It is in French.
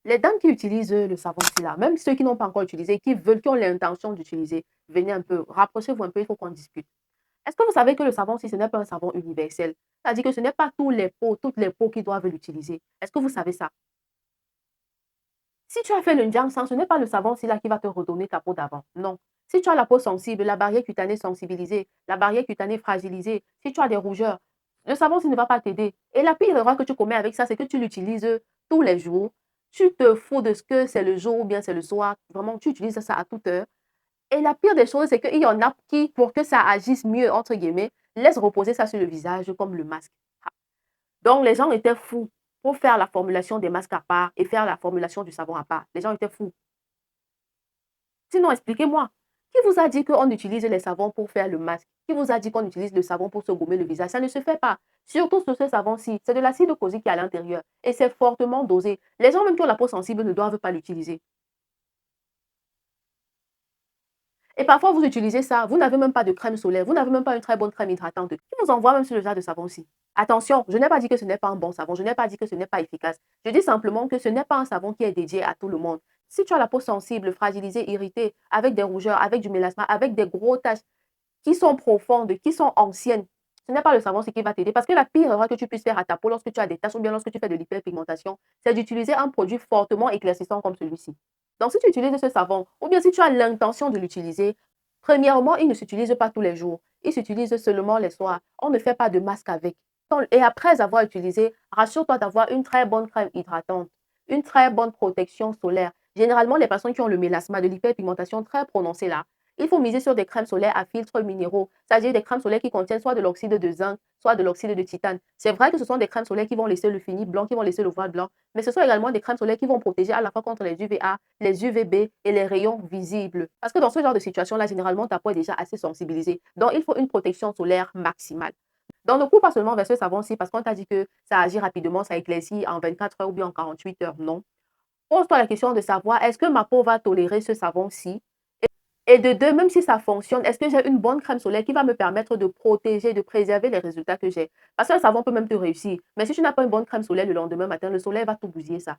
Les dames qui utilisent le savon-ci là, même ceux qui n'ont pas encore utilisé, qui ont l'intention d'utiliser, venez un peu, rapprochez-vous un peu, il faut qu'on discute. Est-ce que vous savez que le savon-ci, ce n'est pas un savon universel? C'est-à-dire que ce n'est pas toutes les peaux qui doivent l'utiliser. Est-ce que vous savez ça? Si tu as fait le Jiangsan, ce n'est pas le savon-ci là qui va te redonner ta peau d'avant. Non. Si tu as la peau sensible, la barrière cutanée sensibilisée, la barrière cutanée fragilisée, si tu as des rougeurs, le savon-ci ne va pas t'aider. Et la pire erreur que tu commets avec ça, c'est que tu l'utilises tous les jours. Tu te fous de ce que c'est le jour ou bien c'est le soir. Vraiment, tu utilises ça à toute heure. Et la pire des choses, c'est qu'il y en a qui, pour que ça agisse mieux, entre guillemets, laissent reposer ça sur le visage comme le masque. Ah. Donc, les gens étaient fous pour faire la formulation des masques à part et faire la formulation du savon à part. Les gens étaient fous. Sinon, expliquez-moi. Qui vous a dit qu'on utilise les savons pour faire le masque? Qui vous a dit qu'on utilise le savon pour se gommer le visage? Ça ne se fait pas. Surtout sur ce savon-ci. C'est de l'acide caustique qui est à l'intérieur. Et c'est fortement dosé. Les gens même qui ont la peau sensible ne doivent pas l'utiliser. Et parfois, vous utilisez ça, vous n'avez même pas de crème solaire, vous n'avez même pas une très bonne crème hydratante. Qui vous envoie même sur le genre de savon-ci? Attention, je n'ai pas dit que ce n'est pas un bon savon, je n'ai pas dit que ce n'est pas efficace. Je dis simplement que ce n'est pas un savon qui est dédié à tout le monde. Si tu as la peau sensible, fragilisée, irritée, avec des rougeurs, avec du mélasma, avec des gros taches qui sont profondes, qui sont anciennes, ce n'est pas le savon qui va t'aider. Parce que la pire erreur que tu puisses faire à ta peau lorsque tu as des taches ou bien lorsque tu fais de l'hyperpigmentation, c'est d'utiliser un produit fortement éclaircissant comme celui-ci. Donc, si tu utilises ce savon, ou bien si tu as l'intention de l'utiliser, premièrement, il ne s'utilise pas tous les jours. Il s'utilise seulement les soirs. On ne fait pas de masque avec. Et après avoir utilisé, rassure-toi d'avoir une très bonne crème hydratante, une très bonne protection solaire. Généralement, les personnes qui ont le mélasma, de l'hyperpigmentation très prononcée là, il faut miser sur des crèmes solaires à filtres minéraux, c'est-à-dire des crèmes solaires qui contiennent soit de l'oxyde de zinc, soit de l'oxyde de titane. C'est vrai que ce sont des crèmes solaires qui vont laisser le fini blanc, qui vont laisser le voile blanc, mais ce sont également des crèmes solaires qui vont protéger à la fois contre les UVA, les UVB et les rayons visibles. Parce que dans ce genre de situation-là, généralement, ta peau est déjà assez sensibilisée. Donc, il faut une protection solaire maximale. Donc, ne cours pas seulement vers ce savon-ci parce qu'on t'a dit que ça agit rapidement, ça éclaircit en 24 heures ou bien en 48 heures. Non. Pose-toi la question de savoir, est-ce que ma peau va tolérer ce savon-ci? Et de deux, même si ça fonctionne, est-ce que j'ai une bonne crème solaire qui va me permettre de protéger, de préserver les résultats que j'ai? Parce que le savon peut même te réussir. Mais si tu n'as pas une bonne crème solaire le lendemain matin, le soleil va tout bousiller ça.